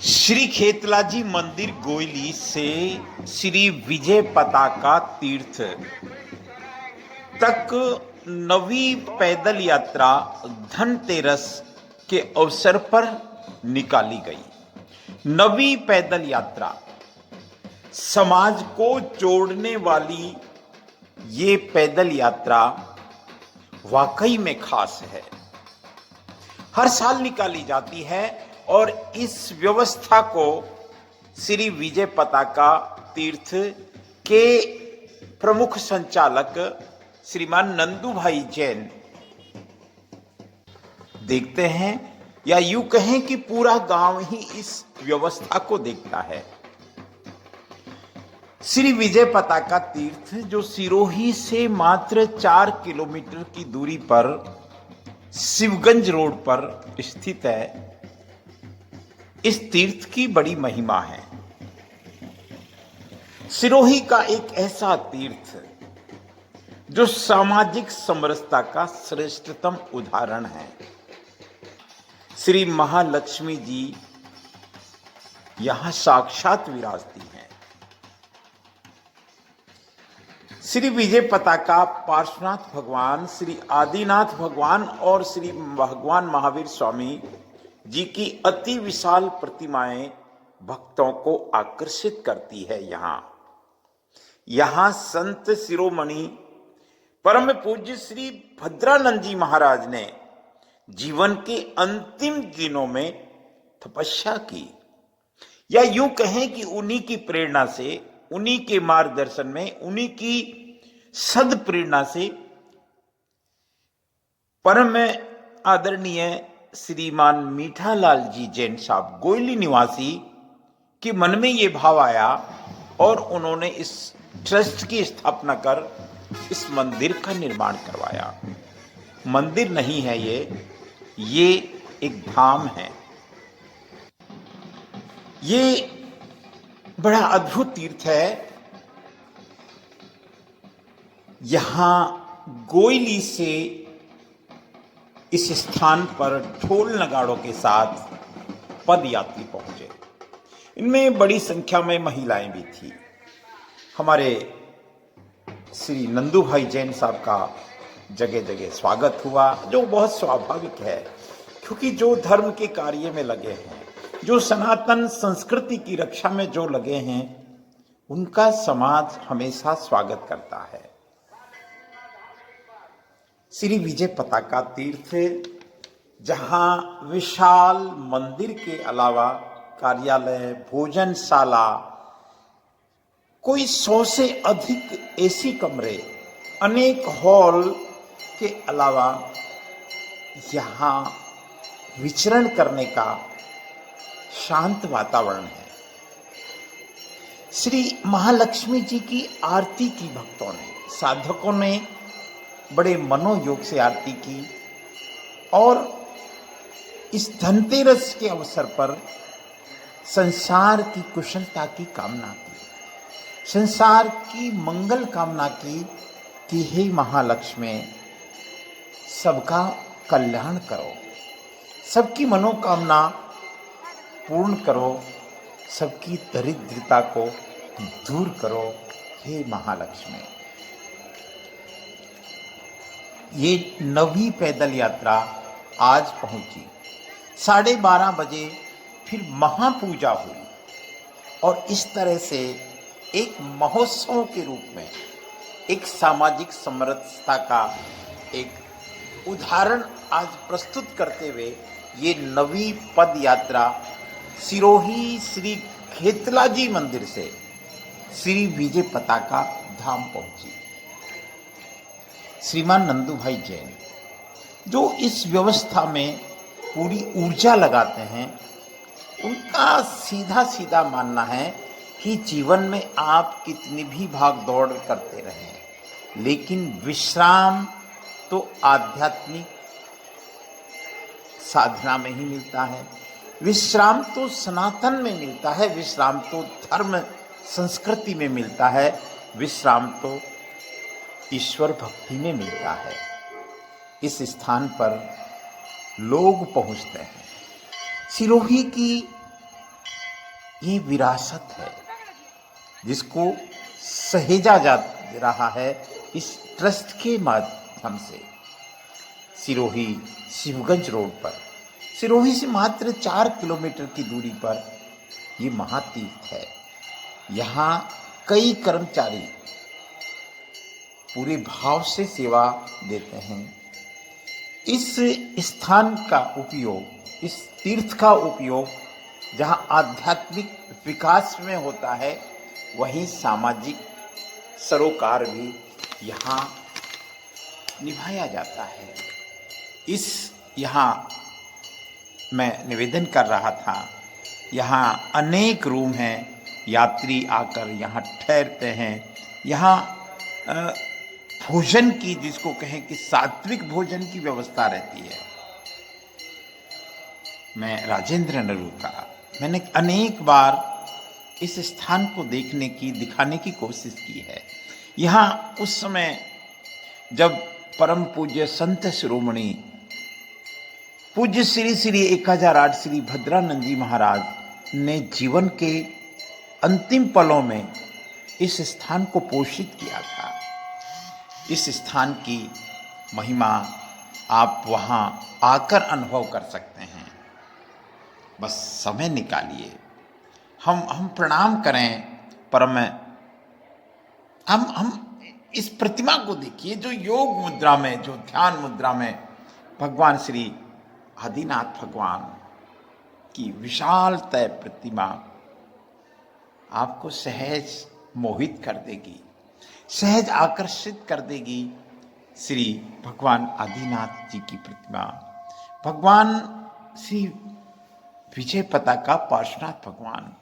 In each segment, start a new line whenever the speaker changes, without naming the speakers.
श्री खेतलाजी मंदिर गोयली से श्री विजय पताका तीर्थ तक नवी पैदल यात्रा धनतेरस के अवसर पर निकाली गई। नवी पैदल यात्रा समाज को जोड़ने वाली ये पैदल यात्रा वाकई में खास है। हर साल निकाली जाती है और इस व्यवस्था को श्री विजय पताका तीर्थ के प्रमुख संचालक श्रीमान नंदू भाई जैन देखते हैं, या यूं कहें कि पूरा गांव ही इस व्यवस्था को देखता है। श्री विजय पताका तीर्थ जो सिरोही से मात्र 4 किलोमीटर की दूरी पर शिवगंज रोड पर स्थित है, इस तीर्थ की बड़ी महिमा है। सिरोही का एक ऐसा तीर्थ जो सामाजिक समरसता का श्रेष्ठतम उदाहरण है। श्री महालक्ष्मी जी यहां साक्षात विराजती हैं। श्री विजय पताका पार्श्वनाथ भगवान, श्री आदिनाथ भगवान और श्री भगवान महावीर स्वामी जी की अति विशाल प्रतिमाएं भक्तों को आकर्षित करती है। यहां संत शिरोमणि परम पूज्य श्री भद्रानंद जी महाराज ने जीवन के अंतिम दिनों में तपस्या की, या यूं कहें कि उन्हीं की प्रेरणा से, उन्हीं के मार्गदर्शन में, उन्हीं की सद प्रेरणा से परम आदरणीय श्रीमान मीठालाल जी जैन साहब गोयली निवासी के मन में ये भाव आया और उन्होंने इस ट्रस्ट की स्थापना कर इस मंदिर का निर्माण करवाया। मंदिर नहीं है ये एक धाम है। ये बड़ा अद्भुत तीर्थ है। यहां गोयली से इस स्थान पर ढोल नगाड़ों के साथ पद यात्री पहुंचे। इनमें बड़ी संख्या में महिलाएं भी थी। हमारे श्री नंदू भाई जैन साहब का जगह जगह स्वागत हुआ, जो बहुत स्वाभाविक है, क्योंकि जो धर्म के कार्य में लगे हैं, जो सनातन संस्कृति की रक्षा में जो लगे हैं, उनका समाज हमेशा स्वागत करता है। श्री विजय पताका तीर्थ जहां विशाल मंदिर के अलावा कार्यालय, भोजनशाला, कोई 100 से अधिक एसी कमरे, अनेक हॉल के अलावा यहां विचरण करने का शांत वातावरण है। श्री महालक्ष्मी जी की आरती की भक्तों ने, साधकों ने बड़े मनोयोग से आरती की और इस धनतेरस के अवसर पर संसार की कुशलता की कामना की, संसार की मंगल कामना की कि हे महालक्ष्मी, सबका कल्याण करो, सबकी मनोकामना पूर्ण करो, सबकी दरिद्रता को दूर करो, हे महालक्ष्मी। ये नवी पैदल यात्रा आज पहुंची। 12:30 बजे फिर महापूजा हुई और इस तरह से एक महोत्सव के रूप में, एक सामाजिक समरसता का एक उदाहरण आज प्रस्तुत करते हुए ये नवी पद यात्रा सिरोही श्री खेतलाजी मंदिर से श्री विजय पताका धाम पहुंची। श्रीमान नंदू भाई जैन जो इस व्यवस्था में पूरी ऊर्जा लगाते हैं, उनका सीधा सीधा मानना है कि जीवन में आप कितनी भी भाग दौड़ करते रहें, लेकिन विश्राम तो आध्यात्मिक साधना में ही मिलता है, विश्राम तो सनातन में मिलता है, विश्राम तो धर्म संस्कृति में मिलता है, विश्राम तो ईश्वर भक्ति में मिलता है। इस स्थान पर लोग पहुंचते हैं। सिरोही की ये विरासत है जिसको सहेजा जा रहा है इस ट्रस्ट के माध्यम से। सिरोही शिवगंज रोड पर, सिरोही से मात्र 4 किलोमीटर की दूरी पर ये महातीर्थ है। यहाँ कई कर्मचारी पूरे भाव से सेवा देते हैं। इस स्थान का उपयोग, इस तीर्थ का उपयोग जहाँ आध्यात्मिक विकास में होता है, वहीं सामाजिक सरोकार भी यहाँ निभाया जाता है। यहाँ मैं निवेदन कर रहा था, यहाँ अनेक रूम हैं, यात्री आकर यहाँ ठहरते हैं। यहाँ भोजन की, जिसको कहें कि सात्विक भोजन की व्यवस्था रहती है। मैं राजेंद्र नरूका, मैंने अनेक बार इस स्थान को देखने की, दिखाने की कोशिश की है। यहाँ उस समय जब परम पूज्य संत शिरोमणि पूज्य श्री श्री 1008 श्री भद्रानंद जी महाराज ने जीवन के अंतिम पलों में इस स्थान को पोषित किया था। इस स्थान की महिमा आप वहाँ आकर अनुभव कर सकते हैं। बस समय निकालिए, हम प्रणाम करें परम। हम इस प्रतिमा को देखिए, जो योग मुद्रा में, जो ध्यान मुद्रा में भगवान श्री आदिनाथ भगवान की विशालतय प्रतिमा आपको सहज मोहित कर देगी, सहज आकर्षित कर देगी। श्री भगवान आदिनाथ जी की प्रतिमा, भगवान श्री विजय पताका पार्श्वनाथ भगवान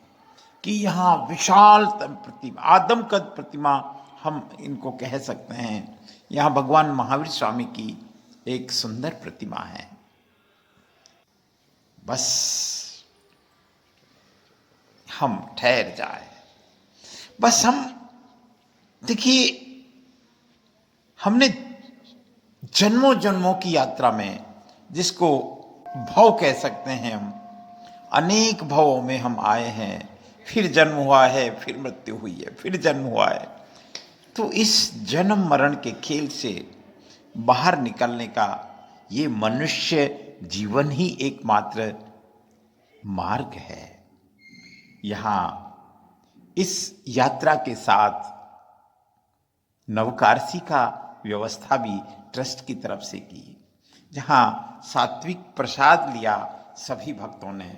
की यहाँ विशालतम प्रतिमा, आदमकद प्रतिमा हम इनको कह सकते हैं। यहाँ भगवान महावीर स्वामी की एक सुंदर प्रतिमा है। बस हम ठहर जाए, बस हम देखिए, हमने जन्मों जन्मों की यात्रा में, जिसको भव कह सकते हैं, हम अनेक भवों में हम आए हैं। फिर जन्म हुआ है, फिर मृत्यु हुई है, फिर जन्म हुआ है। तो इस जन्म मरण के खेल से बाहर निकलने का ये मनुष्य जीवन ही एकमात्र मार्ग है। यहाँ इस यात्रा के साथ नवकारसी का व्यवस्था भी ट्रस्ट की तरफ से की, जहाँ सात्विक प्रसाद लिया सभी भक्तों ने।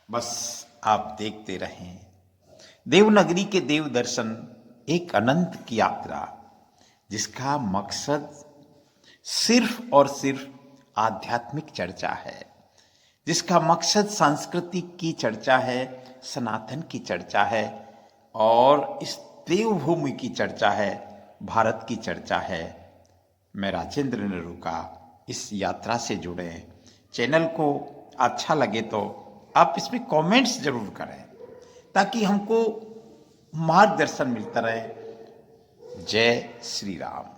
बस आप देखते रहें। देवनगरी के देव दर्शन एक अनंत की यात्रा, जिसका मकसद सिर्फ और सिर्फ आध्यात्मिक चर्चा है, जिसका मकसद सांस्कृति की चर्चा है, सनातन की चर्चा है, और इस देवभूमि की चर्चा है, भारत की चर्चा है। मैं राजेंद्र नरूका, इस यात्रा से जुड़े। चैनल को अच्छा लगे तो आप इसमें कमेंट्स जरूर करें, ताकि हमको मार्गदर्शन मिलता रहे। जय श्री राम।